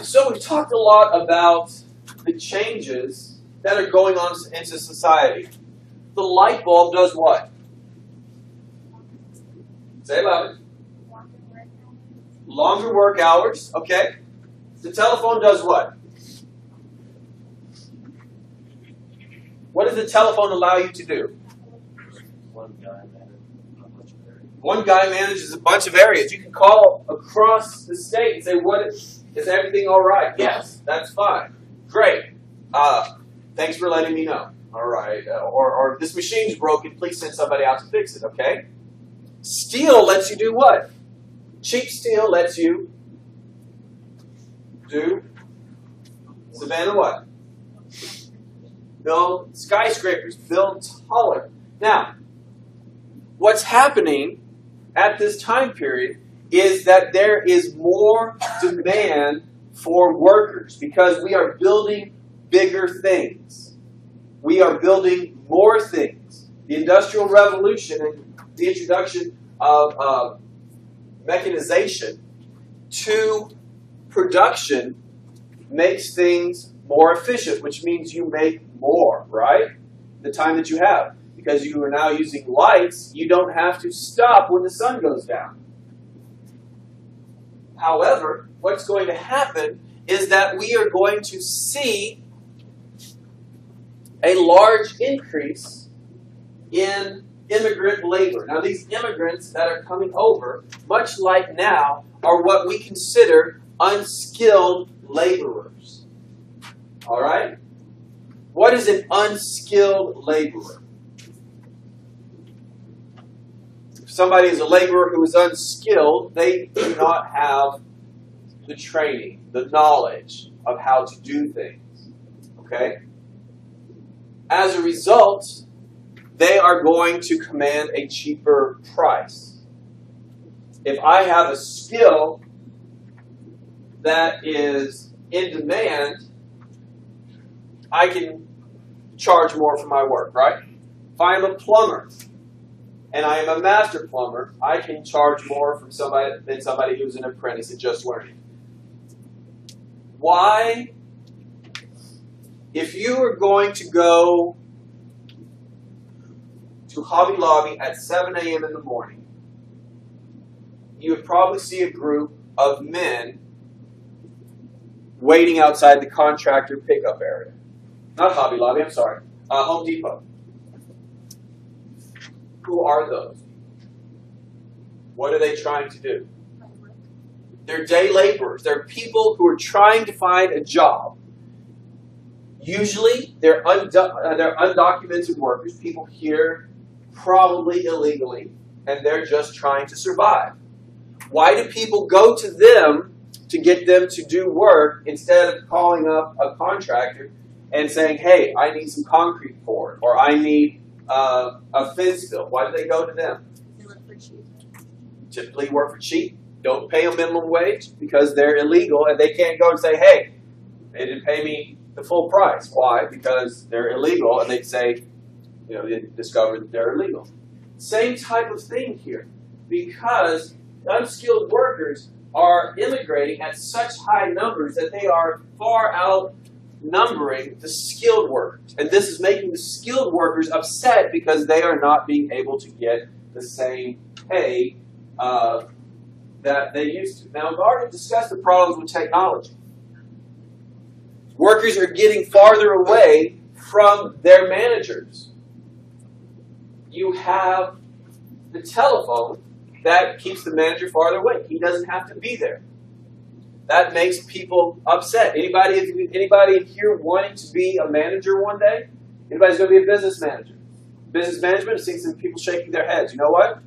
So we've talked a lot about the changes that are going on into society. The light bulb does what? Say about it. Longer work hours, okay. The telephone does what? What does the telephone allow you to do? One guy manages a bunch of areas. You can call across the state and say, is everything all right? Yes, that's fine. Great. Thanks for letting me know. All right. Or this machine's broken. Please send somebody out to fix it, okay? Steel lets you do what? Cheap steel lets you do, Savannah, what? Build skyscrapers, build taller. Now, what's happening at this time period is that there is more demand for workers because we are building bigger things. We are building more things. The Industrial Revolution and the introduction of mechanization to production makes things more efficient, which means you make more, right? The time that you have. Because you are now using lights, you don't have to stop when the sun goes down. However, what's going to happen is that we are going to see a large increase in immigrant labor. Now, these immigrants that are coming over, much like now, are what we consider unskilled laborers. All right? What is an unskilled laborer? If somebody is a laborer who is unskilled, they do not have the training, the knowledge of how to do things. Okay? As a result, they are going to command a cheaper price. If I have a skill that is in demand, I can charge more for my work, right? If I am a plumber and I am a master plumber, I can charge more from than somebody who's an apprentice and just learning. Why? If you are going to go to Hobby Lobby at 7 a.m. in the morning, you would probably see a group of men waiting outside the contractor pickup area. Not Hobby Lobby, I'm sorry. Home Depot. Who are those? What are they trying to do? They're day laborers. They're people who are trying to find a job. Usually, they're undocumented workers, people here probably illegally, and they're just trying to survive. Why do people go to them to get them to do work instead of calling up a contractor and saying, hey, I need some concrete poured, or I need a fence built? Why do they go to them? They work for cheap. Typically work for cheap. Don't pay them minimum wage because they're illegal, and they can't go and say, hey, they didn't pay me the full price. Why? Because they're illegal, and they'd say, they discovered that they're illegal. Same type of thing here. Because unskilled workers are immigrating at such high numbers that they are far outnumbering the skilled workers. And this is making the skilled workers upset because they are not being able to get the same pay that they used to. Now, we've already discussed the problems with technology. Workers are getting farther away from their managers. You have the telephone that keeps the manager farther away. He doesn't have to be there. That makes people upset. Anybody in here wanting to be a manager one day? Anybody's going to be a business manager? Business management, I've seen some people shaking their heads. You know what?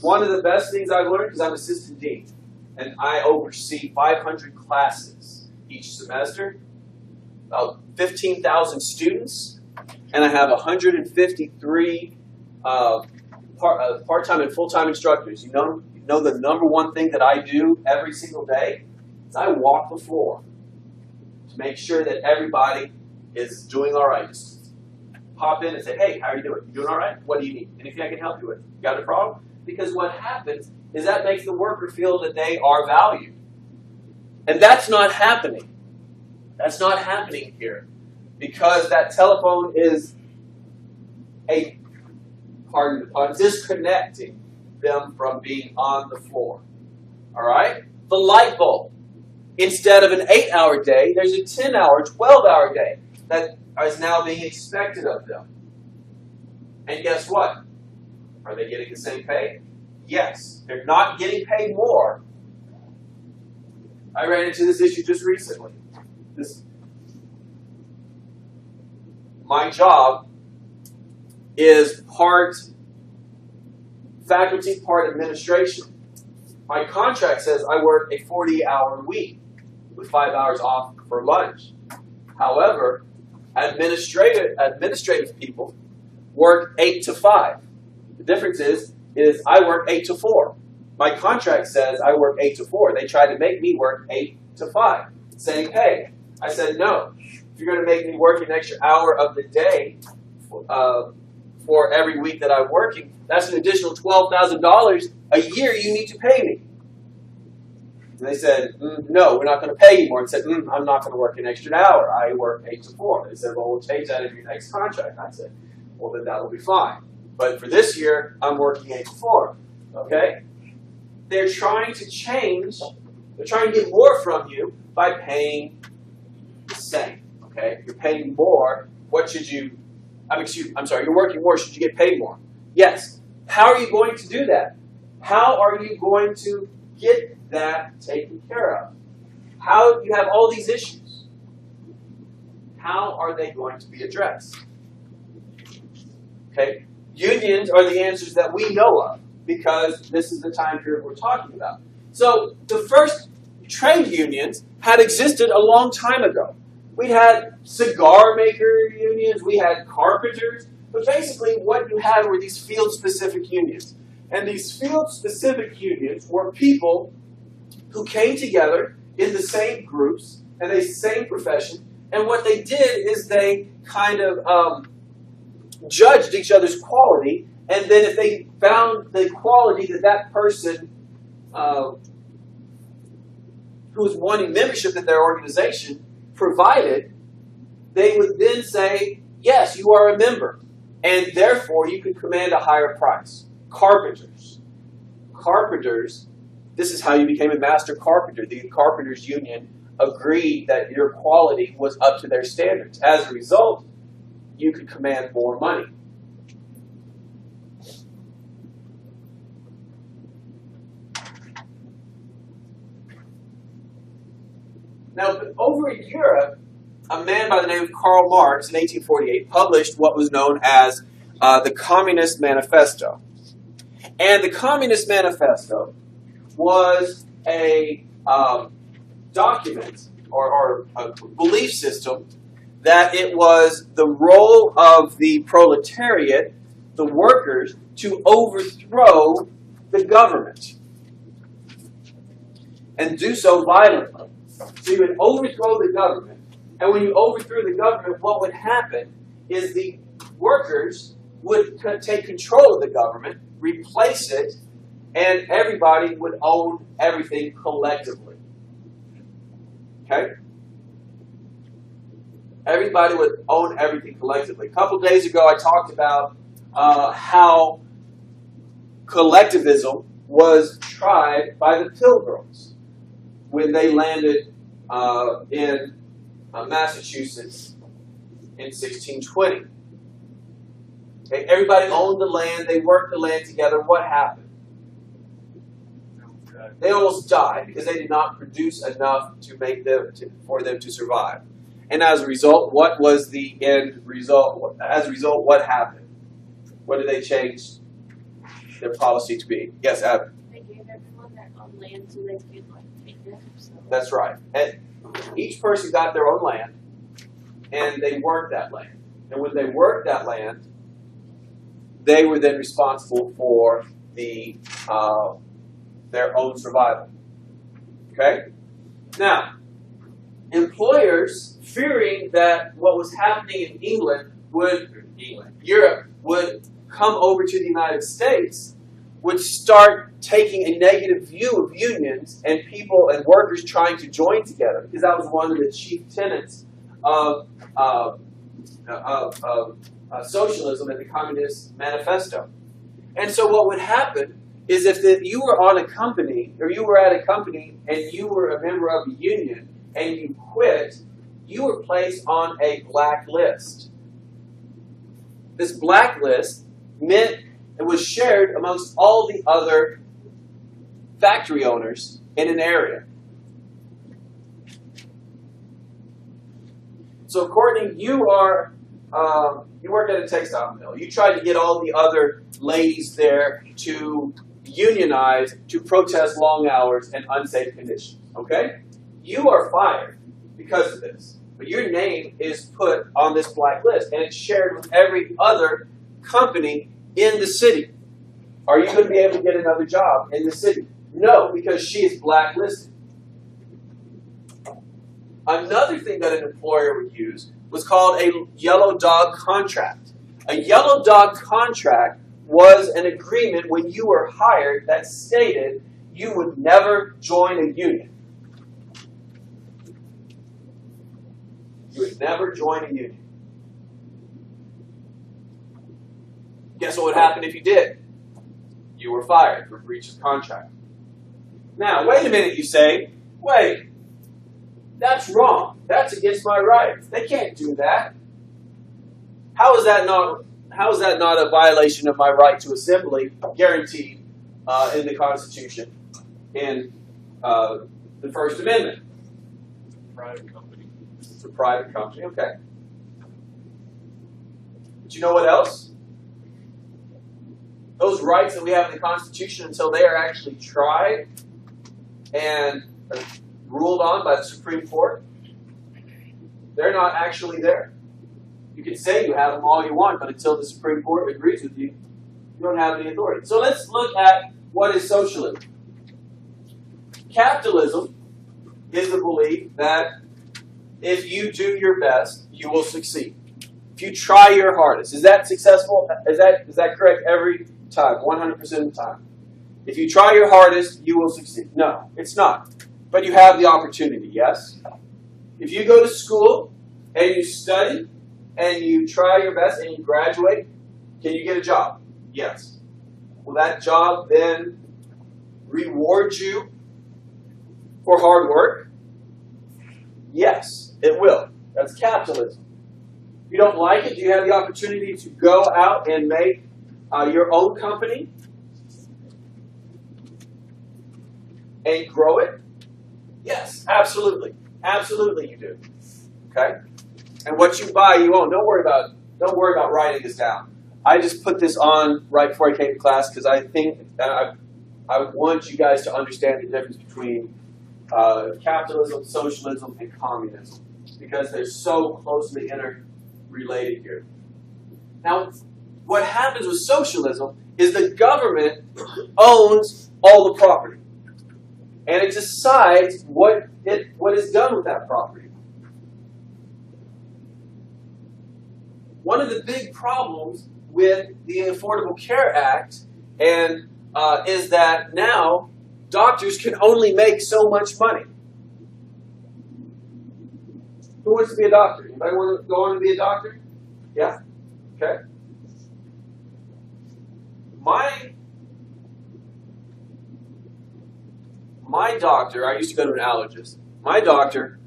One of the best things I've learned is I'm assistant dean. And I oversee 500 classes each semester, about 15,000 students, and I have 153 part-time and full-time instructors. You know the number one thing that I do every single day is I walk the floor to make sure that everybody is doing all right. Just pop in and say, hey, how are you doing? You doing all right? What do you need? Anything I can help you with? You got a problem? Because what happens is that makes the worker feel that they are valued. And that's not happening. That's not happening here because that telephone is disconnecting them from being on the floor. All right? The light bulb. Instead of an 8-hour day, there's a 10-hour, 12-hour day that is now being expected of them. And guess what? Are they getting the same pay? Yes. They're not getting paid more. I ran into this issue just recently. My job is part faculty, part administration. My contract says I work a 40-hour week with 5 hours off for lunch. However, administrative people work 8 to 5. The difference is I work 8 to 4. My contract says I work 8 to 4. They tried to make me work 8 to 5, saying, hey, I said, no. If you're going to make me work an extra hour of the day for every week that I'm working, that's an additional $12,000 a year you need to pay me. And they said, no, we're not going to pay you more. And said, I'm not going to work an extra hour. I work 8 to 4. They said, well, we'll change that in your next contract. I said, well, then that will be fine. But for this year, I'm working 8 to 4. Okay? They're trying to change. They're trying to get more from you by paying the same. Okay? You're paying more. What should you... I'm sorry, you're working more. Should you get paid more? Yes. How are you going to do that? How are you going to get that taken care of? How you have all these issues? How are they going to be addressed? Okay? Unions are the answers that we know of because this is the time period we're talking about. So the first trade unions had existed a long time ago. We had cigar maker unions, we had carpenters, but basically what you had were these field-specific unions. And these field-specific unions were people who came together in the same groups and the same profession, and what they did is they kind of judged each other's quality, and then if they found the quality that that person who was wanting membership in their organization provided, they would then say, yes, you are a member, and therefore you can command a higher price. Carpenters. Carpenters, this is how you became a master carpenter. The carpenters union agreed that your quality was up to their standards. As a result, you could command more money. Now, over in Europe, a man by the name of Karl Marx in 1848 published what was known as the Communist Manifesto. And the Communist Manifesto was a document or a belief system that it was the role of the proletariat, the workers, to overthrow the government and do so violently. So you would overthrow the government, and when you overthrew the government, what would happen is the workers would take control of the government, replace it, and everybody would own everything collectively. Okay? Everybody would own everything collectively. A couple days ago, I talked about how collectivism was tried by the Pilgrims when they landed in Massachusetts in 1620. Okay, everybody owned the land. They worked the land together. What happened? They almost died because they did not produce enough to make them for them to survive. And as a result, what was the end result? As a result, what happened? What did they change their policy to be? Yes, Abby. They gave everyone their own land so they could take care of themselves. That's right. And each person got their own land, and they worked that land. And when they worked that land, they were then responsible for the their own survival. Okay? Now, employers, fearing that what was happening in Europe would come over to the United States, would start taking a negative view of unions and people and workers trying to join together, because that was one of the chief tenets of socialism and the Communist Manifesto. And so what would happen is if you were on a company, or you were at a company and you were a member of a union and you quit, you were placed on a blacklist. This blacklist meant it was shared amongst all the other factory owners in an area. So Courtney, you work at a textile mill. You tried to get all the other ladies there to unionize, to protest long hours and unsafe conditions. Okay? You are fired because of this. But your name is put on this blacklist, and it's shared with every other company in the city. Are you going to be able to get another job in the city? No, because she is blacklisted. Another thing that an employer would use was called a yellow dog contract. A yellow dog contract was an agreement when you were hired that stated you would never join a union. You would never join a union. Guess what would happen if you did? You were fired for breach of contract. Now, wait a minute, you say. Wait, that's wrong. That's against my rights. They can't do that. How is that not a violation of my right to assembly guaranteed in the Constitution, in the First Amendment? Private company. It's a private company, okay. But you know what else? Those rights that we have in the Constitution, until they are actually tried and ruled on by the Supreme Court, they're not actually there. You can say you have them all you want, but until the Supreme Court agrees with you, you don't have any authority. So let's look at what is socialism. Capitalism is the belief that if you do your best, you will succeed. If you try your hardest. Is that successful? Is that correct every time, 100% of the time? If you try your hardest, you will succeed. No, it's not. But you have the opportunity, yes? If you go to school and you study and you try your best and you graduate, can you get a job? Yes. Will that job then reward you for hard work? Yes, it will. That's capitalism. If you don't like it, do you have the opportunity to go out and make your own company and grow it? Yes, absolutely. Absolutely you do. Okay? And what you buy, you own. Don't worry about writing this down. I just put this on right before I came to class because I think I want you guys to understand the difference between capitalism, socialism, and communism, because they're so closely interrelated here. Now, what happens with socialism is the government owns all the property, and it decides what is done with that property. One of the big problems with the Affordable Care Act is that now doctors can only make so much money. Who wants to be a doctor? Anybody want to go on to be a doctor? Yeah? Okay. My doctor, I used to go to an allergist. My doctor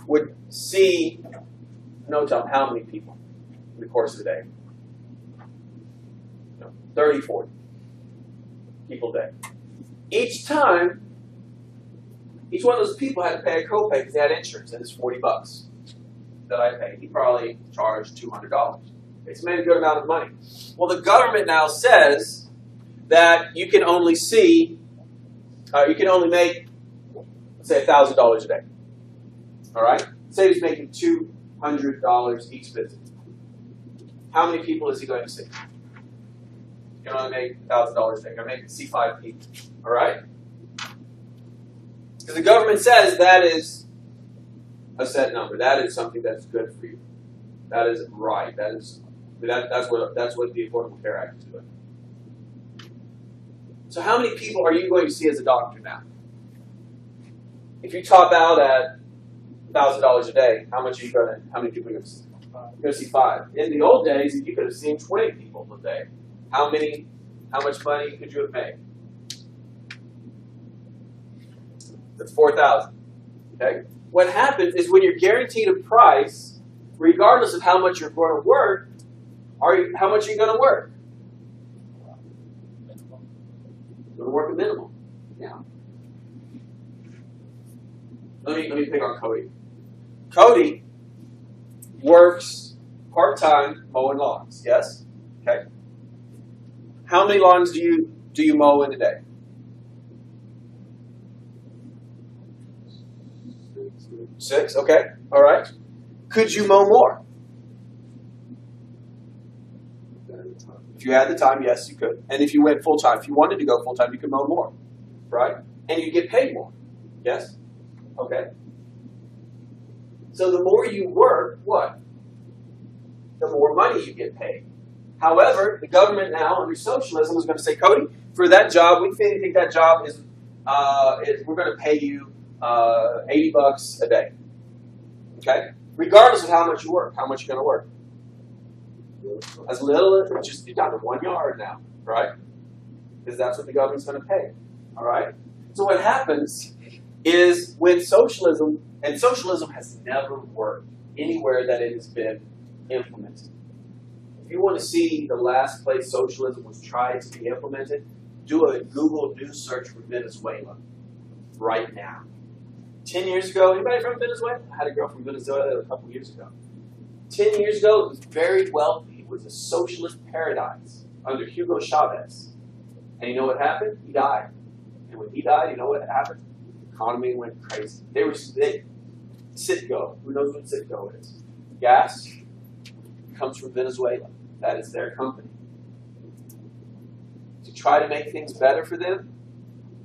would see, no telling how many people in the course of the day. 30, 40 people a day. Each time, each one of those people had to pay a copay because they had insurance, and it's $40 that I paid. He probably charged $200. It's made a good amount of money. Well, the government now says that you can only make, let's say, $1,000 a day. All right? Say he's making $200 each visit. How many people is he going to see? You can only make $1,000 a day. You're going to see 5 people. All right? Because the government says that is a set number. That is something that's good for you. That is right. That's what the Affordable Care Act is doing. So how many people are you going to see as a doctor now? If you top out at $1,000 a day, how many people are you going to see? You're going to see 5. In the old days, you could have seen 20 people a day. How much money could you have made? That's 4,000. Okay? What happens is when you're guaranteed a price, regardless of how much you're going to work, how much are you going to work? You're going to work a minimum. Yeah. Let me pick on Cody. Cody works part-time mowing lawns. Yes? Okay. How many lawns do you mow in a day? 6. Okay. All right. Could you mow more? If you had the time, yes, you could. And if you went full-time, if you wanted to go full-time, you could mow more. Right? And you get paid more. Yes? Okay. So the more you work, what? The more money you get paid. However, the government now, under socialism, is going to say, Cody, for that job, we think that job is we're going to pay you $80 a day. Okay? Regardless of how much you work, how much you're going to work. As little as just down to 1 yard now, right? Because that's what the government's going to pay. All right? So what happens is when socialism, and socialism has never worked anywhere that it has been implemented. If you want to see the last place socialism was tried to be implemented, do a Google News search for Venezuela right now. 10 years ago, anybody from Venezuela? I had a girl from Venezuela a couple years ago. 10 years ago, it was very wealthy. It was a socialist paradise under Hugo Chavez. And you know what happened? He died. And when he died, you know what happened? The economy went crazy. Citgo. Who knows what Citgo is? Gas comes from Venezuela. That is their company. To try to make things better for them,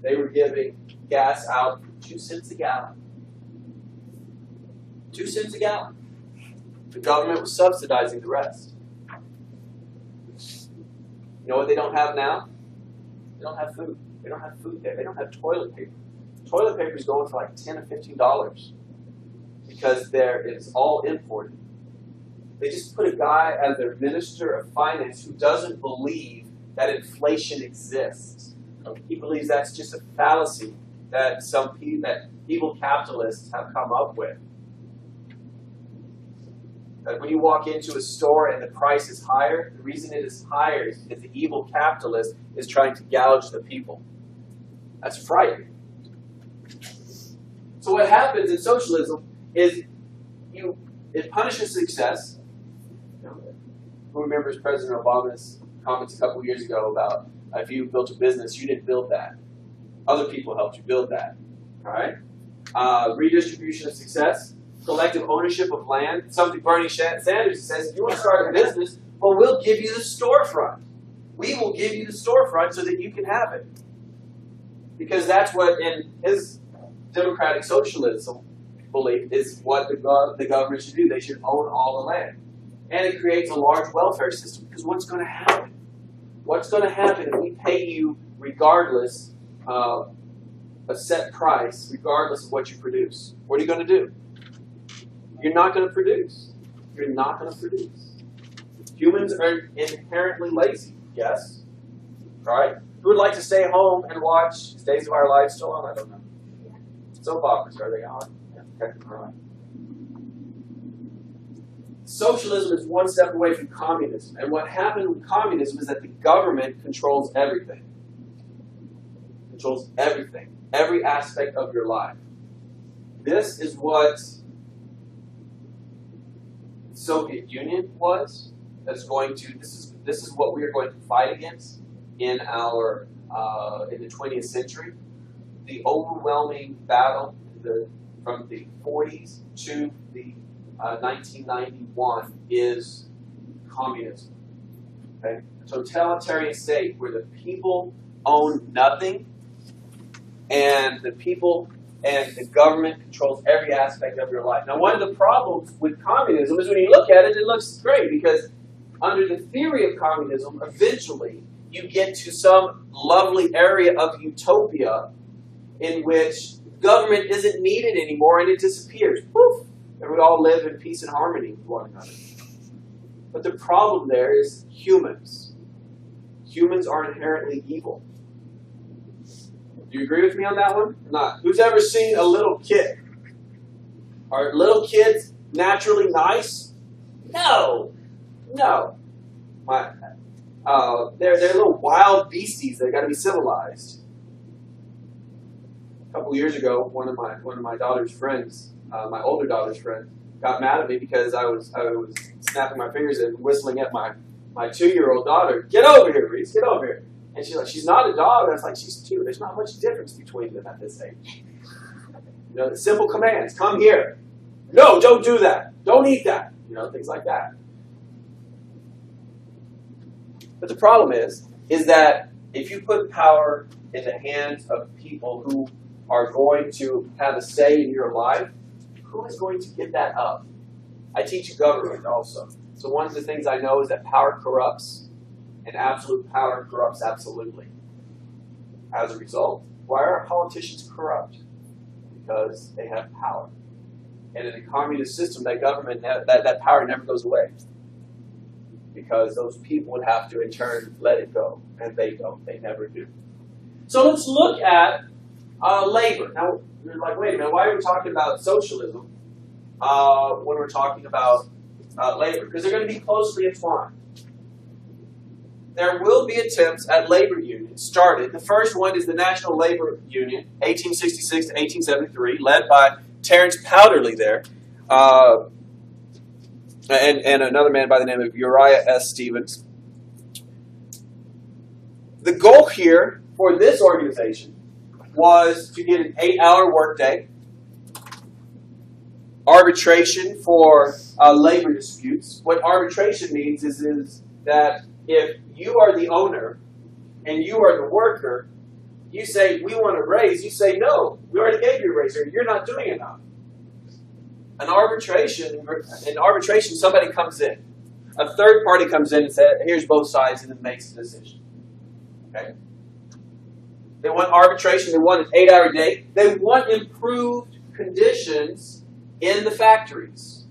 they were giving gas out for 2 cents a gallon. 2 cents a gallon. The government was subsidizing the rest. You know what they don't have now? They don't have food. They don't have food there. They don't have toilet paper. Toilet paper is going for like $10 or $15 because it's all imported. They just put a guy as their minister of finance who doesn't believe that inflation exists. He believes that's just a fallacy that that evil capitalists have come up with. That when you walk into a store and the price is higher, the reason it is higher is because the evil capitalist is trying to gouge the people. That's frightening. So what happens in socialism is it punishes success. Who remembers President Obama's comments a couple years ago about if you built a business, you didn't build that. Other people helped you build that. All right? Redistribution of success, collective ownership of land. Something Bernie Sanders says, if you want to start a business, well, we'll give you the storefront. We will give you the storefront so that you can have it. Because that's what, in his democratic socialism belief, is what the government should do. They should own all the land. And it creates a large welfare system. Because what's going to happen? What's going to happen if we pay you regardless of a set price, regardless of what you produce? What are you going to do? You're not going to produce. You're not going to produce. Humans are inherently lazy, yes? All right? Who would like to stay home and watch Days of Our Lives still on? I don't know. Soap operas, are they on? Yeah, okay, all right. Socialism is one step away from communism. And what happened with communism is that the government controls everything. Controls everything. Every aspect of your life. This is what the Soviet Union was. This is what we are going to fight against in the 20th century. The overwhelming battle from the 40s to the 1991 is communism. Okay? A totalitarian state where the people own nothing and the people and the government controls every aspect of your life. Now, one of the problems with communism is when you look at it, it looks great because under the theory of communism, eventually you get to some lovely area of utopia in which government isn't needed anymore and it disappears. Poof! And we all live in peace and harmony with one another. But the problem there is humans. Humans are inherently evil. Do you agree with me on that one? Or not? Who's ever seen a little kid? Are little kids naturally nice? No. No. They're little wild beasties that got to be civilized. A couple years ago, one of my daughter's friends, my older daughter's friend, got mad at me because I was snapping my fingers and whistling at my 2-year-old daughter. Get over here, Reese. Get over here. And she's like, she's not a dog. And I was like, she's 2. There's not much difference between them at this age. You know, the simple commands. Come here. No, don't do that. Don't eat that. You know, things like that. But the problem is that if you put power in the hands of people who are going to have a say in your life, who is going to give that up? I teach government also. So one of the things I know is that power corrupts, and absolute power corrupts absolutely. As a result, why are politicians corrupt? Because they have power. And in a communist system, that government, that power never goes away. Because those people would have to, in turn, let it go. And they don't. They never do. So let's look at labor. Now, you're like, wait a minute, why are we talking about socialism when we're talking about labor? Because they're going to be closely entwined. There will be attempts at labor unions started. The first one is the National Labor Union, 1866 to 1873, led by Terence Powderly there, and another man by the name of Uriah S. Stevens. The goal here for this organization was to get an 8-hour workday, arbitration for labor disputes. What arbitration means is that if you are the owner and you are the worker, you say, we want a raise. You say, no, we already gave you a raise, or you're not doing enough. In arbitration, somebody comes in. A third party comes in and says, here's both sides, and it makes a decision. Okay? They want arbitration. They want an 8-hour day. They want improved conditions in the factories.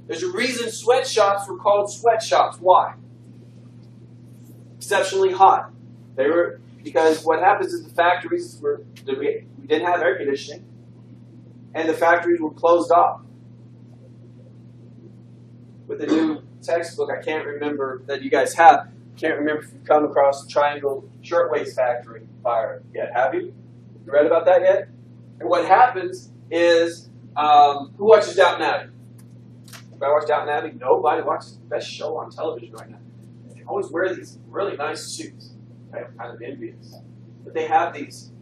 There's a reason sweatshops were called sweatshops. Why? Exceptionally hot. They were, because what happens is the factories we didn't have air conditioning, and the factories were closed off. With the new textbook, I can't remember that you guys have. Can't remember if you've come across the Triangle Shirtwaist Factory fire yet. Have you? You read about that yet? And what happens is, who watches Downton Abbey? Anybody watch Downton Abbey? Nobody watches the best show on television right now. They always wear these really nice suits. Okay, I'm kind of envious. But they have this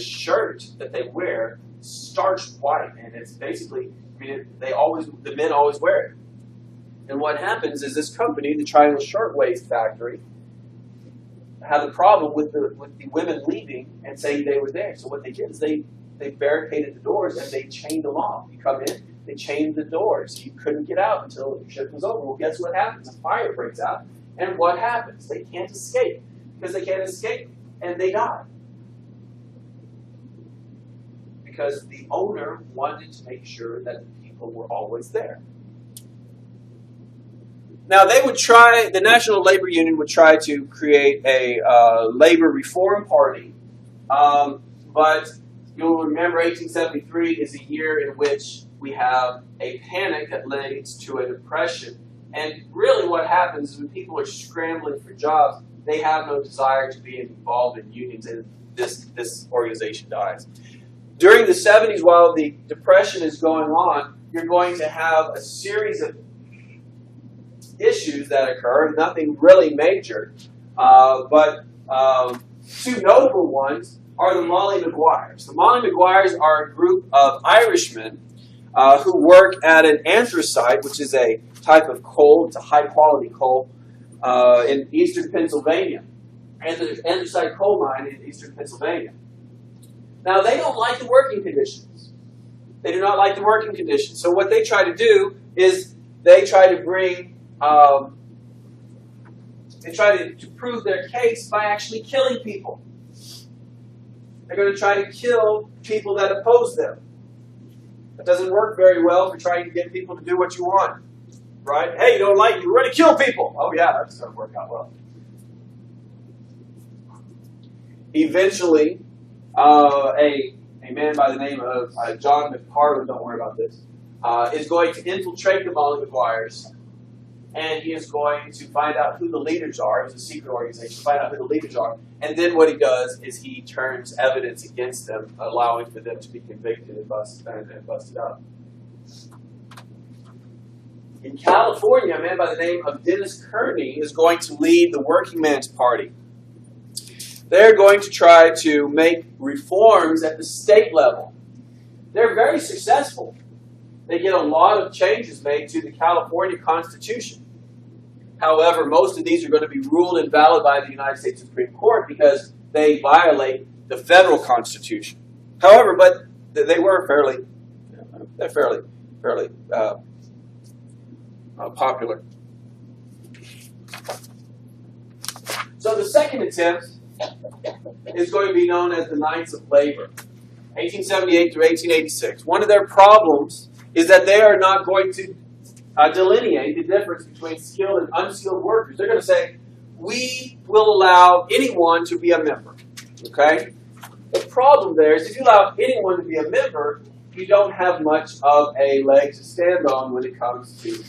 shirt that they wear, starched white, and it's basically, I mean, the men always wear it. And what happens is this company, the Triangle Shirtwaist Factory, had a problem with the women leaving and saying they were there. So what they did is they barricaded the doors and they chained them off. You come in, they chained the doors. You couldn't get out until your shift was over. Well, guess what happens? A fire breaks out. And what happens? They can't escape. Because they can't escape, and they die. Because the owner wanted to make sure that the people were always there. Now, the National Labor Union would try to create a labor reform party, but you'll remember 1873 is a year in which we have a panic that leads to a depression. And really what happens is when people are scrambling for jobs, they have no desire to be involved in unions, and this organization dies. During the 70s, while the depression is going on, you're going to have a series of issues that occur, nothing really major, but two notable ones are the Molly Maguires. The Molly Maguires are a group of Irishmen who work at an anthracite, which is a type of coal. It's a high-quality coal in eastern Pennsylvania, anthracite coal mine in eastern Pennsylvania. Now, they don't like the working conditions. They do not like the working conditions. So what they try to do is they try to bring They try to prove their case by actually killing people. They're going to try to kill people that oppose them. That doesn't work very well for trying to get people to do what you want. Right? Hey, you don't like me, we're going to kill people. Oh yeah, that's going to work out well. Eventually, a man by the name of John McParland, don't worry about this, is going to infiltrate the Molly Maguires, and he is going to find out who the leaders are. It's a secret organization. Find out who the leaders are, and then what he does is he turns evidence against them, allowing for them to be convicted and busted up. In California, a man by the name of Dennis Kearney is going to lead the Working Man's Party. They're going to try to make reforms at the state level. They're very successful. They get a lot of changes made to the California Constitution. However, most of these are going to be ruled invalid by the United States Supreme Court because they violate the federal Constitution. However, but they were fairly popular. So the second attempt is going to be known as the Knights of Labor, 1878 through 1886. One of their problems is that they are not going to delineate the difference between skilled and unskilled workers. They're going to say, we will allow anyone to be a member. Okay? The problem there is if you allow anyone to be a member, you don't have much of a leg to stand on when it comes to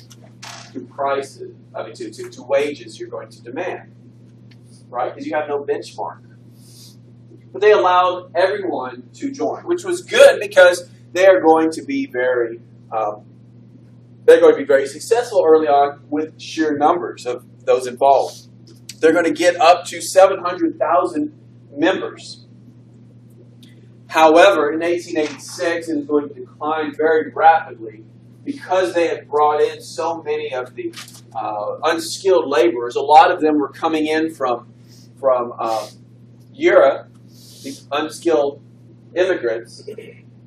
prices, to wages you're going to demand. Right? Because you have no benchmark. But they allowed everyone to join, which was good because they are going to be very successful early on with sheer numbers of those involved. They're going to get up to 700,000 members. However, in 1886, it is going to decline very rapidly because they had brought in so many of the unskilled laborers. A lot of them were coming in from Europe, these unskilled immigrants,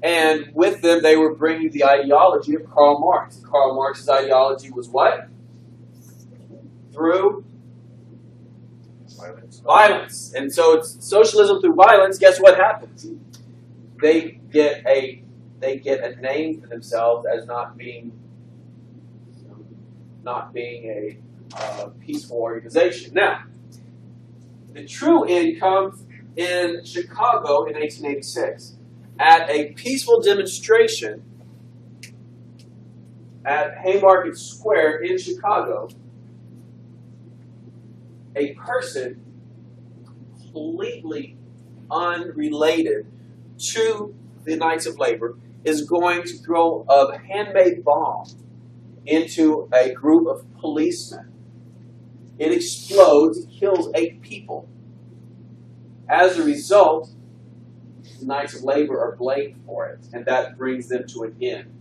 and with them they were bringing the ideology of Karl Marx. Karl Marx's ideology was what? Through violence. And so it's socialism through violence. Guess what happens? They get a name for themselves as not being a peaceful organization. Now, the true end comes in Chicago in 1886 at a peaceful demonstration at Haymarket Square in Chicago. A person completely unrelated to the Knights of Labor is going to throw a handmade bomb into a group of policemen. It explodes, it kills 8 people. As a result, the Knights of Labor are blamed for it, and that brings them to an end.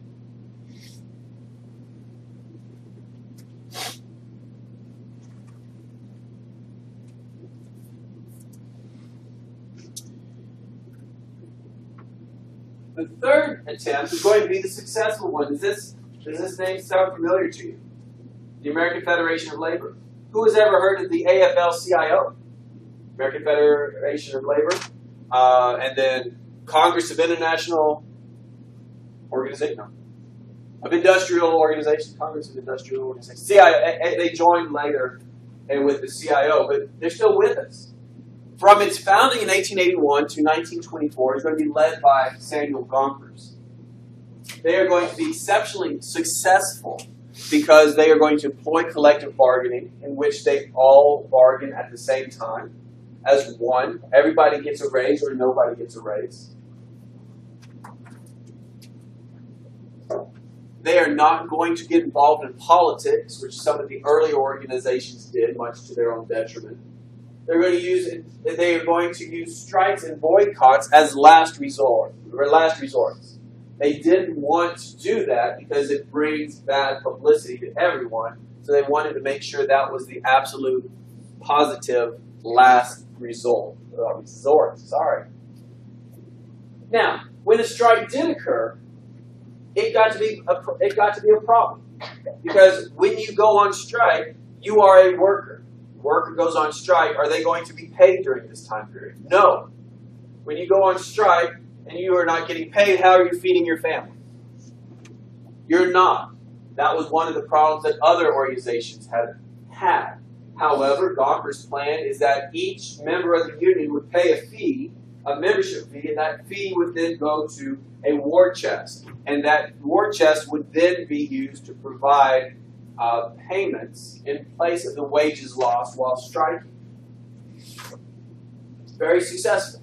The third attempt is going to be the successful one. Does this name sound familiar to you? The American Federation of Labor. Who has ever heard of the AFL-CIO? American Federation of Labor. And then Congress of International Organization. No. Of Industrial Organizations. Congress of Industrial Organizations. CIO. They joined later with the CIO, but they're still with us. From its founding in 1881 to 1924, it's going to be led by Samuel Gompers. They are going to be exceptionally successful because they are going to employ collective bargaining in which they all bargain at the same time as one. Everybody gets a raise or nobody gets a raise. They are not going to get involved in politics, which some of the early organizations did, much to their own detriment. They are going to use strikes and boycotts as last resorts. They didn't want to do that because it brings bad publicity to everyone. So they wanted to make sure that was the absolute positive last resort. Now, when a strike did occur, it got to be a problem because when you go on strike, you are a worker. worker goes on strike, are they going to be paid during this time period? No. When you go on strike and you are not getting paid, how are you feeding your family? You're not. That was one of the problems that other organizations have had. However, Gawker's plan is that each member of the union would pay a fee, a membership fee, and that fee would then go to a war chest. And that war chest would then be used to provide payments in place of the wages lost while striking. Very successful.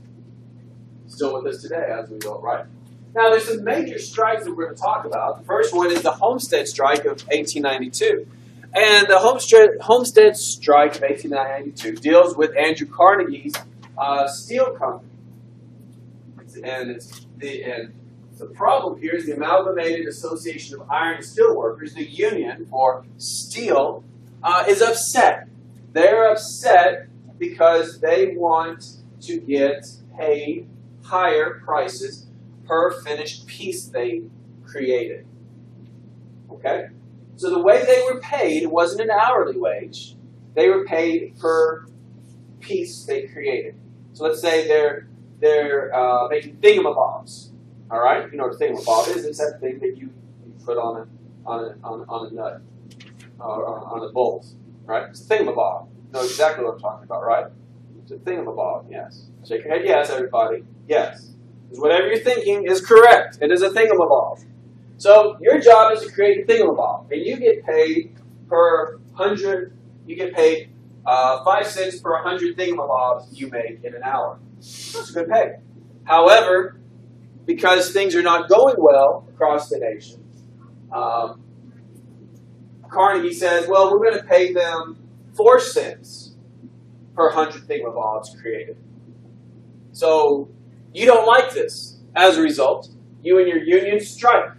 Still with us today as we go, right? Now, there's some major strikes that we're going to talk about. The first one is the Homestead Strike of 1892. And the Homestead Strike of 1892 deals with Andrew Carnegie's steel company. And the problem here is the Amalgamated Association of Iron and Steel Workers, the union for steel, is upset. They're upset because they want to get paid higher prices per finished piece they created. Okay? So the way they were paid wasn't an hourly wage. They were paid per piece they created. So let's say they're making thingamabobs. All right? You know what a thingamabob is? It's that thing that you put on a nut, on a bowl. Right? It's a thingamabob. You know exactly what I'm talking about, right? It's a thingamabob, yes. Shake your head, yes, everybody. Yes. Because whatever you're thinking is correct. It is a thingamabob. So your job is to create a thingamabob, and you get paid per 100. You get paid 5 cents per 100 thingamabobs you make in an hour. That's good pay. However, because things are not going well across the nation, Carnegie says, well, we're going to pay them 4 cents per 100 thingamabobs created. So you don't like this. As a result, you and your union strike.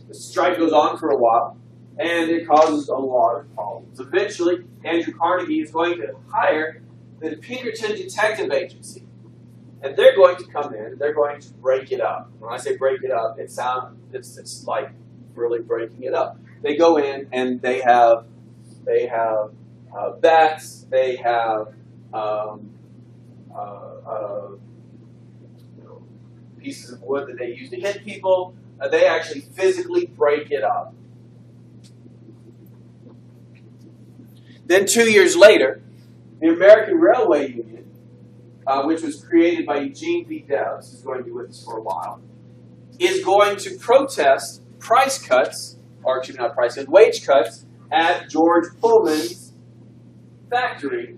The strike goes on for a while, and it causes a lot of problems. Eventually, Andrew Carnegie is going to hire the Pinkerton Detective Agency. And they're going to come in, they're going to break it up. When I say break it up, it's like really breaking it up. They go in and they have bats, they have pieces of wood that they use to hit people. They actually physically break it up. Then 2 years later, the American Railway Union, which was created by Eugene V. Debs, who's going to be with us for a while, is going to protest price cuts, or excuse me, not price cuts, wage cuts at George Pullman's factory.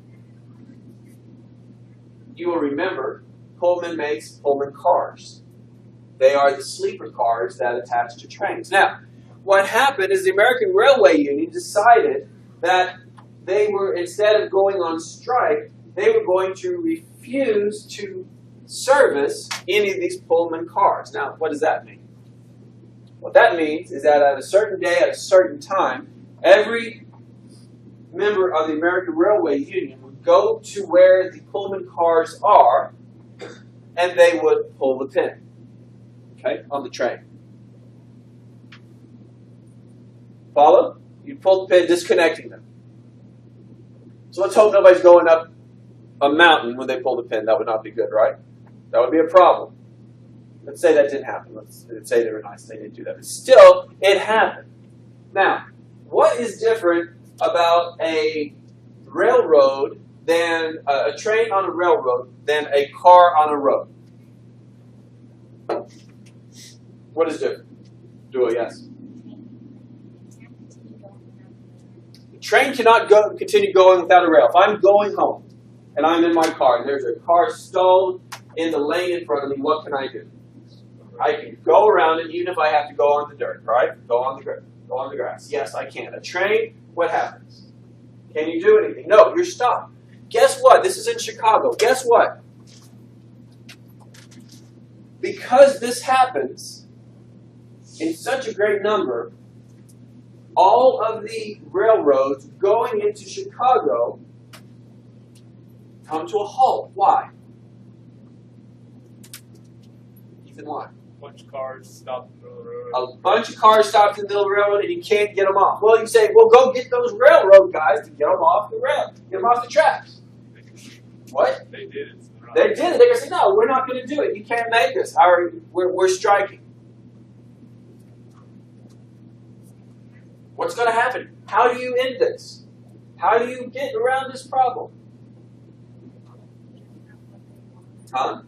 You will remember, Pullman makes Pullman cars. They are the sleeper cars that attach to trains. Now, what happened is the American Railway Union decided that they were, instead of going on strike, they were going to refuse to service any of these Pullman cars. Now, what does that mean? What that means is that at a certain day, at a certain time, every member of the American Railway Union would go to where the Pullman cars are, and they would pull the pin, okay, on the train. Follow? You pull the pin, disconnecting them. So let's hope nobody's going up a mountain when they pull the pin. That would not be good, right? That would be a problem. Let's say that didn't happen. Let's say they were nice. They didn't do that. But still, it happened. Now, what is different about a railroad than a train on a railroad than a car on a road? What is different? Do a yes. The train cannot continue going without a rail. If I'm going home and I'm in my car and there's a car stalled in the lane in front of me, what can I do? I can go around it even if I have to go on the dirt, right? Go on the grass. Yes, I can. A train, what happens? Can you do anything? No, you're stopped. Guess what? This is in Chicago. Guess what? Because this happens in such a great number, all of the railroads going into Chicago come to a halt. Why? Ethan, why? bunch of cars stopped in the middle of the road. A bunch of cars stopped in the middle of the railroad and you can't get them off. Well, you say, well, go get those railroad guys to get them off the rail, get them off the tracks. What? They did it. So They did it. They're going to say, no, we're not going to do it. You can't make this. We're striking. What's going to happen? How do you end this? How do you get around this problem? Huh?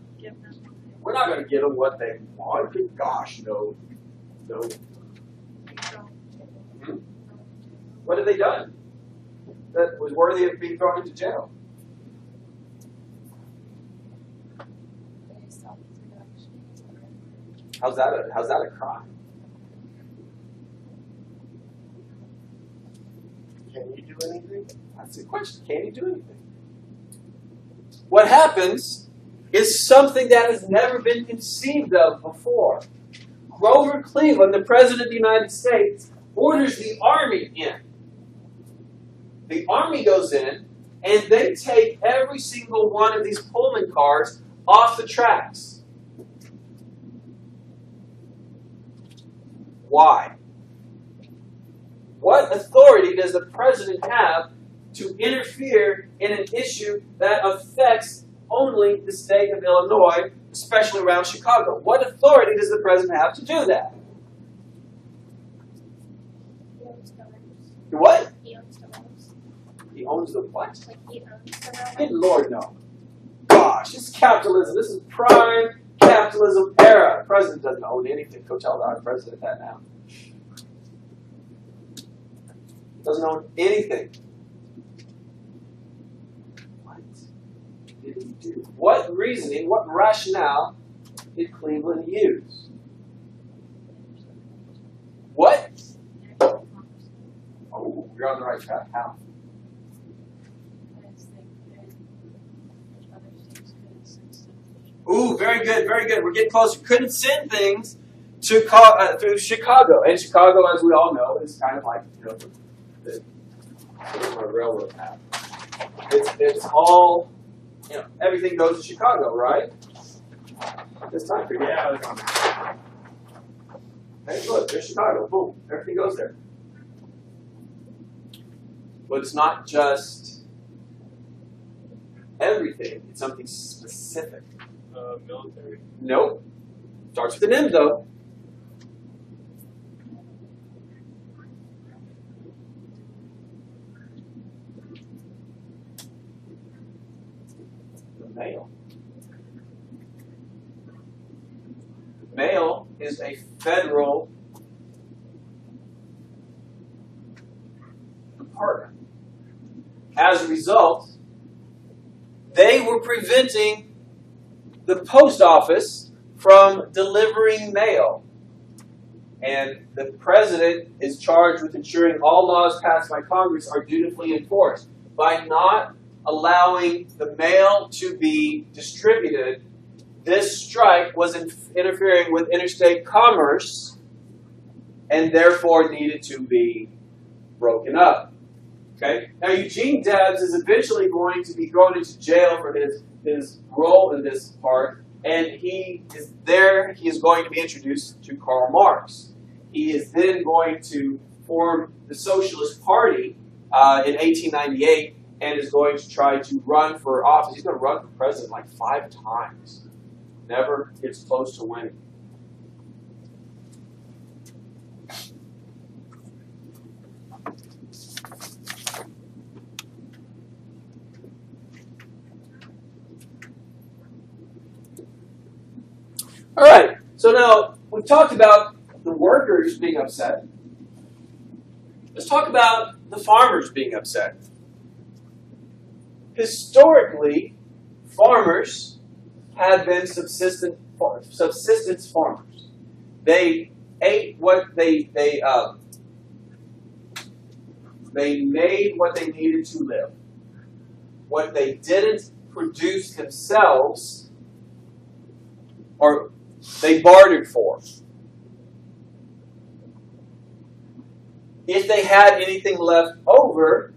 We're not going to give them what they want. Good gosh, no. No. Hmm? What have they done that was worthy of being thrown into jail? How's that a crime? Can you do anything? That's the question. Can he do anything? What happens is something that has never been conceived of before. Grover Cleveland, the President of the United States, orders the Army in. The Army goes in, and they take every single one of these Pullman cars off the tracks. Why? What authority does the President have to interfere in an issue that affects only the state of Illinois, especially around Chicago? What authority does the President have to do that? He owns the roads. What? He owns the roads. He owns the what? Like he owns the Good roads. Lord, no. Gosh, this is capitalism. This is prime capitalism era. The President doesn't own anything. Go tell our President that now. Doesn't own anything. What did he do? What reasoning, what rationale did Cleveland use? What? Oh, you're on the right track. How? Ooh, very good, very good. We're getting closer. Couldn't send things to through Chicago, and Chicago, as we all know, is kind of like the railroad map. It's all everything goes to Chicago, right? This time period. Yeah. Hey, look, there's Chicago. Boom, everything goes there. But it's not just everything. It's something specific. Military. Nope. Starts with an M, though. The mail. Mail is a federal department. As a result, they were preventing the post office from delivering mail. And the President is charged with ensuring all laws passed by Congress are dutifully enforced. By not allowing the mail to be distributed, this strike was interfering with interstate commerce and therefore needed to be broken up. Okay? Now, Eugene Debs is eventually going to be thrown into jail for his role in this part, and he is going to be introduced to Karl Marx. He is then going to form the Socialist Party in 1898 and is going to try to run for office. He's going to run for president like 5 times. Never gets close to winning. All right, so now we've talked about the workers being upset. Let's talk about the farmers being upset. Historically, farmers have been subsistence farmers. They ate what they made what they needed to live. What they didn't produce themselves, or they bartered for. If they had anything left over,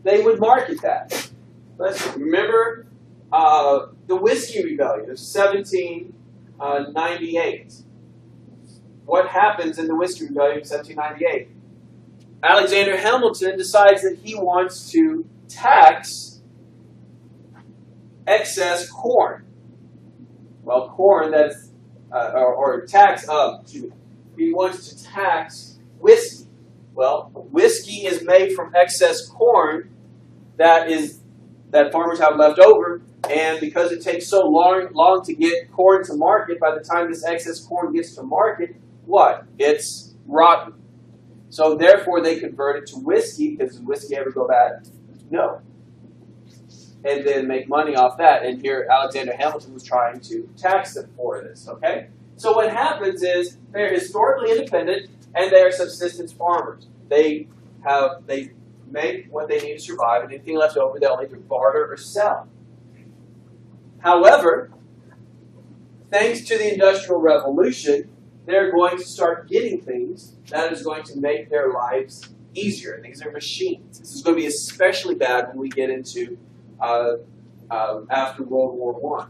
they would market that. Let's remember the Whiskey Rebellion of 1798. what happens in the Whiskey Rebellion of 1798? Alexander Hamilton decides that he wants to tax excess corn. Well, corn that's he wants to tax whiskey. Well, whiskey is made from excess corn that farmers have left over, and because it takes so long to get corn to market, by the time this excess corn gets to market, what? It's rotten. So therefore they convert it to whiskey, because does whiskey ever go bad? No. And then make money off that. And here Alexander Hamilton was trying to tax them for this, okay? So what happens is they're historically independent and they are subsistence farmers. They make what they need to survive, and anything left over they'll either barter or sell. However, thanks to the Industrial Revolution, they're going to start getting things that is going to make their lives easier. These are machines. This is going to be especially bad when we get into after World War I.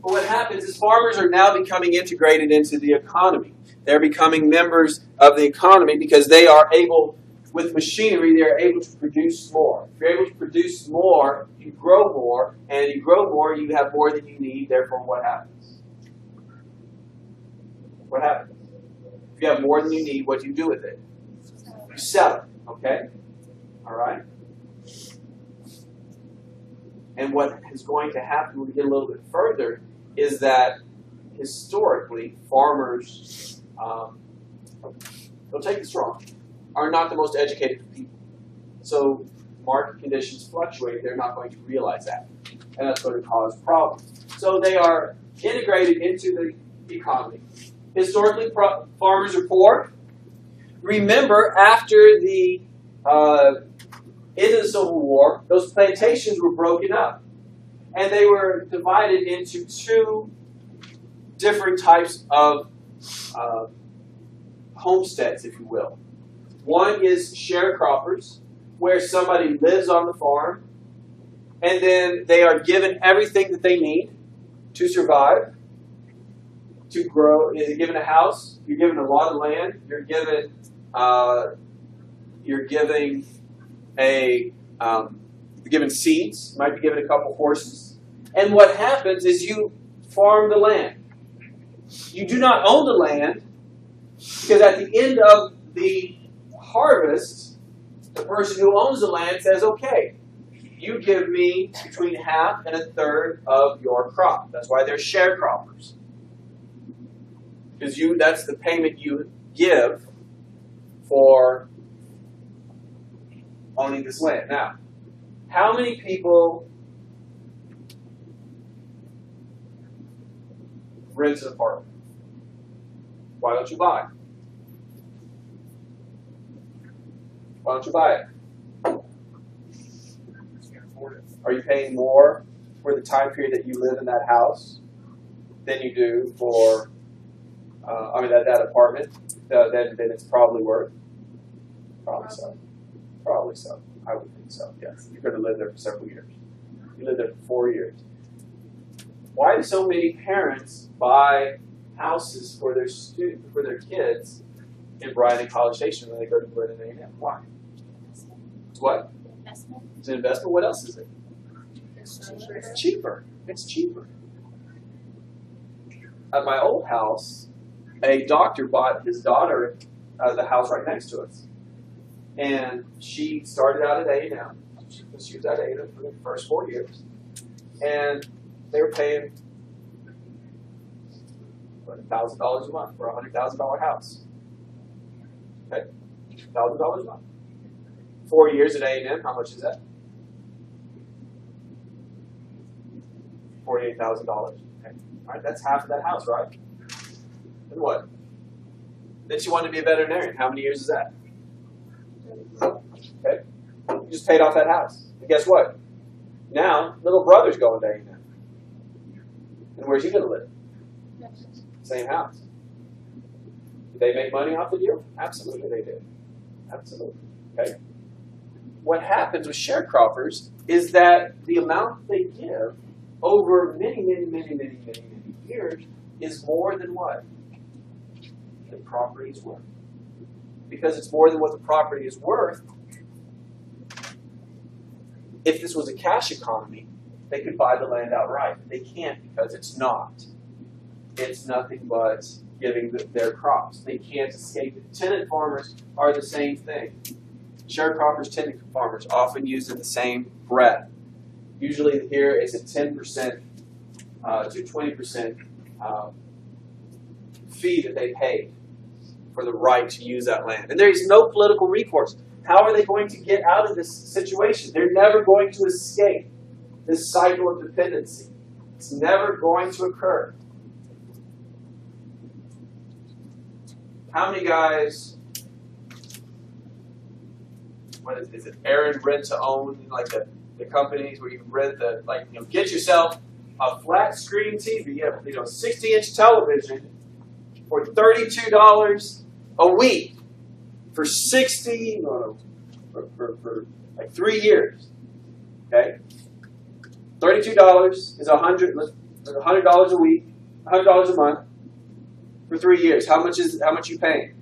But what happens is farmers are now becoming integrated into the economy. They're becoming members of the economy because they are able, with machinery, they're able to produce more. If you're able to produce more, you grow more, and you grow more, you have more than you need, therefore what happens? What happens? If you have more than you need, what do you do with it? You sell it, okay? All right? And what is going to happen when we get a little bit further is that historically, farmers, don't take this wrong, are not the most educated people. So market conditions fluctuate, they're not going to realize that. And that's going to cause problems. So they are integrated into the economy. Historically, farmers are poor. Remember, after the end of the Civil War, those plantations were broken up. And they were divided into two different types of homesteads, if you will. One is sharecroppers, where somebody lives on the farm, and then they are given everything that they need to survive, to grow. You're given a house, you're given a lot of land, you're given seeds, you might be given a couple horses. And what happens is you farm the land. You do not own the land, because at the end of the harvest, the person who owns the land says, okay, you give me between half and a third of your crop. That's why they're sharecroppers. Because that's the payment you give for owning this land. Now, how many people rent an apartment? Why don't you buy? Why don't you buy it? Are you paying more for the time period that you live in that house than you do for that apartment than it's probably worth? Probably so. Probably so. I would think so, yes. You're going to live there for several years. You live there for 4 years. Why do so many parents buy houses for their kids in Bryan and College Station when they go to Vernon A&M? Why? It's what? Investment. It's an investment. What else is it? It's Cheaper. It's cheaper. At my old house, a doctor bought his daughter the house right next to us. And she started out at A&M. She was at A&M for the first 4 years. And they were paying $1,000 a month for a $100,000 house. Okay? $1,000 a month. 4 years at A&M, how much is that? $48,000. Okay. All right, that's half of that house, right? Then what? Then she wanted to be a veterinarian. How many years is that? Okay. You just paid off that house. And guess what? Now, little brother's going to A&M. And where's he going to live? Same house. Did they make money off the deal? Absolutely they did. Absolutely. Okay. What happens with sharecroppers is that the amount they give over many years is more than what? the property is worth. Because it's more than what the property is worth, if this was a cash economy, they could buy the land outright. They can't because it's not. It's nothing but giving their crops. They can't escape it. Tenant farmers are the same thing. Sharecroppers, tenant farmers, often used in the same breath. Usually here it's a 10% to 20% fee that they pay for the right to use that land. And there is no political recourse. How are they going to get out of this situation? They're never going to escape this cycle of dependency. It's never going to occur. How many guys, what is it, Aaron Rent to Own, like the companies where you rent the, like, you know, get yourself a flat screen TV, you know, 60-inch television for $32 a week for 60, for like 3 years. Okay, $32 is $100 a week, $100 a month for 3 years. How much you paying?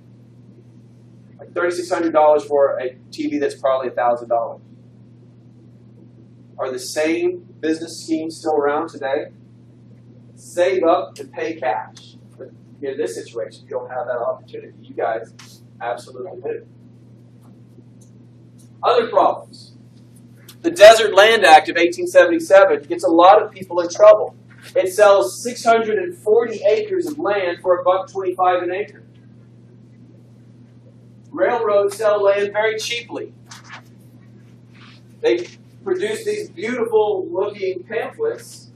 Like $3,600 for a TV that's probably $1,000. Are the same business schemes still around today? Save up and pay cash. But in this situation, you don't have that opportunity. You guys absolutely do. Other problems. The Desert Land Act of 1877 gets a lot of people in trouble. It sells 640 acres of land for $1.25 an acre. Railroads sell land very cheaply. They produce these beautiful looking pamphlets.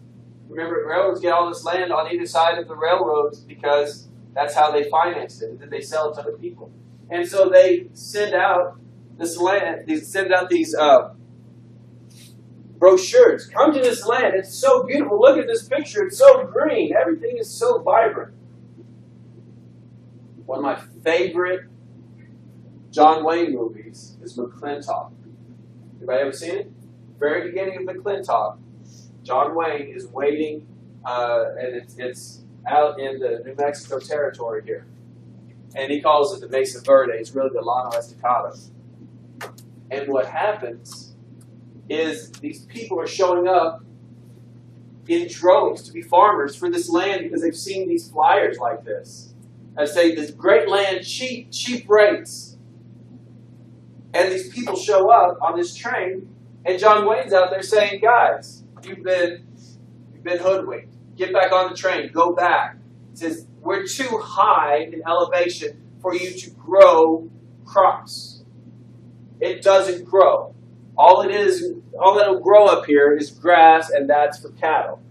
Remember, railroads get all this land on either side of the railroads because that's how they finance it, and then they sell it to other people. And so they send out this land, these brochures. Come to this land, it's so beautiful. Look at this picture, it's so green. Everything is so vibrant. One of my favorite John Wayne movies is McClintock. Anybody ever seen it? Very beginning of McClintock, John Wayne is waiting, and it's out in the New Mexico territory here. And he calls it the Mesa Verde. It's really the Llano Estacado. And what happens is these people are showing up in droves to be farmers for this land because they've seen these flyers like this that say this great land, cheap rates. And these people show up on this train, and John Wayne's out there saying, guys, you've been hoodwinked. Get back on the train. Go back. He says, we're too high in elevation for you to grow crops. It doesn't grow. All that'll grow up here is grass, and that's for cattle.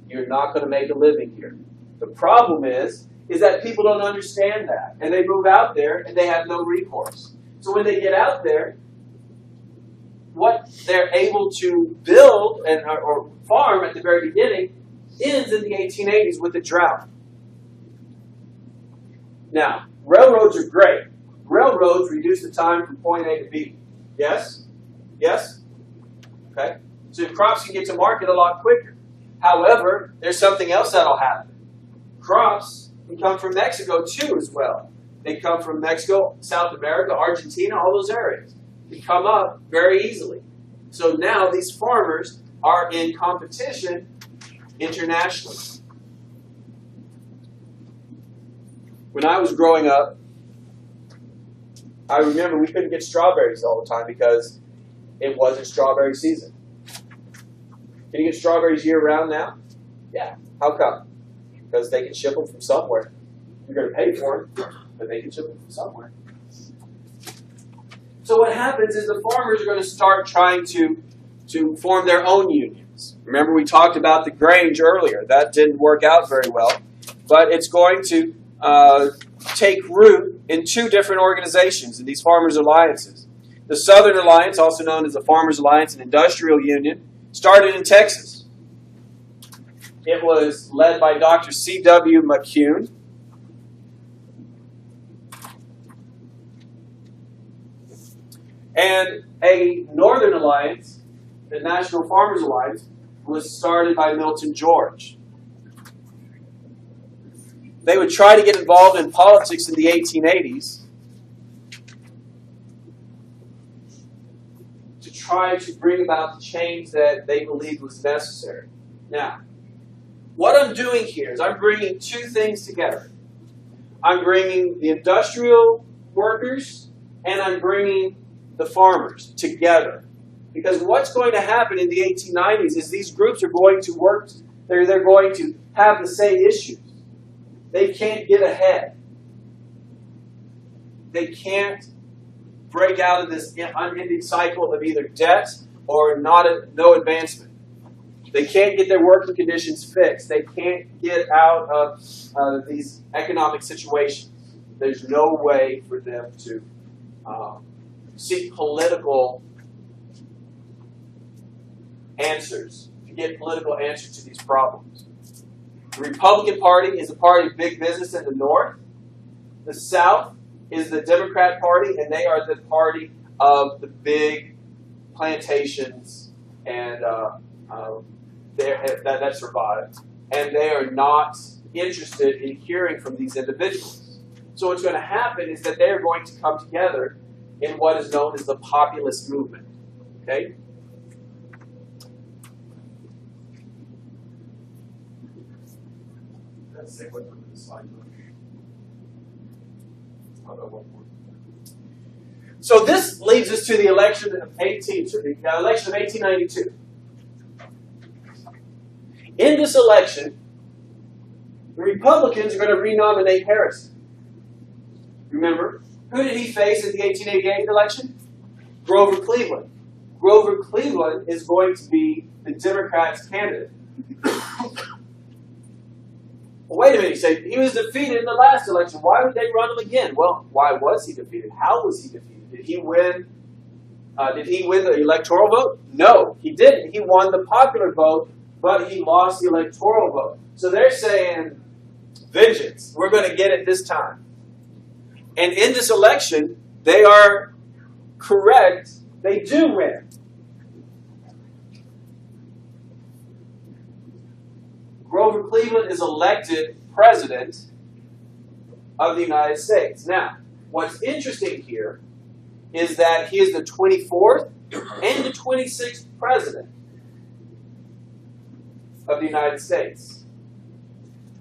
You're not going to make a living here. The problem is that people don't understand that, and they move out there, and they have no recourse. So when they get out there, what they're able to build or farm at the very beginning ends in the 1880s with a drought. Now, railroads are great. Railroads reduce the time from point A to B. Yes? Yes? Okay. So crops can get to market a lot quicker. However, there's something else that'll happen. Crops can come from Mexico too as well. They come from Mexico, South America, Argentina, all those areas. They come up very easily. So now these farmers are in competition internationally. When I was growing up, I remember we couldn't get strawberries all the time because it wasn't strawberry season. Can you get strawberries year-round now? Yeah. How come? Because they can ship them from somewhere. You're going to pay for them, but they can ship them from somewhere. So what happens is the farmers are going to start trying to form their own unions. Remember we talked about the Grange earlier. That didn't work out very well. But it's going to take root in two different organizations, in these farmers' alliances. The Southern Alliance, also known as the Farmers Alliance and Industrial Union, started in Texas. It was led by Dr. C.W. McCune. And a Northern Alliance, the National Farmers Alliance, was started by Milton George. They would try to get involved in politics in the 1880s to try to bring about the change that they believed was necessary. Now, what I'm doing here is I'm bringing two things together. I'm bringing the industrial workers and I'm bringing the farmers together. Because what's going to happen in the 1890s is these groups are going to work, they're going to have the same issues. They can't get ahead. They can't break out of this unending cycle of either debt or no advancement. They can't get their working conditions fixed. They can't get out of these economic situations. There's no way for them to seek political answers, to get political answers to these problems. The Republican Party is a party of big business in the North. The South is the Democrat Party, and they are the party of the big plantations and that survived. And they are not interested in hearing from these individuals. So what's going to happen is that they're going to come together in what is known as the populist movement. Okay? So this leads us to the election of 1892. In this election, the Republicans are going to renominate Harrison. Remember, who did he face at the 1888 election? Grover Cleveland. Grover Cleveland is going to be the Democrats' candidate. Well, wait a minute, you say, he was defeated in the last election. Why would they run him again? Well, why was he defeated? How was he defeated? Did he win the electoral vote? No, he didn't. He won the popular vote, but he lost the electoral vote. So they're saying, vengeance, we're going to get it this time. And in this election, they are correct. They do win. Grover Cleveland is elected president of the United States. Now, what's interesting here is that he is the 24th and the 26th president of the United States.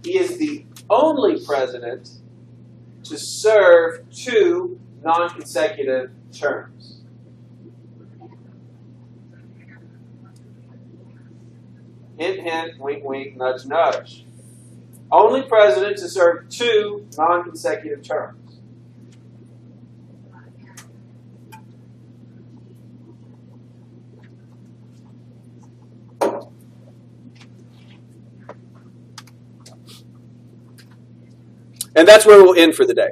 He is the only president to serve 2 non-consecutive terms. Hint, hint, wink, wink, nudge, nudge. Only president to serve 2 non-consecutive terms. And that's where we'll end for the day.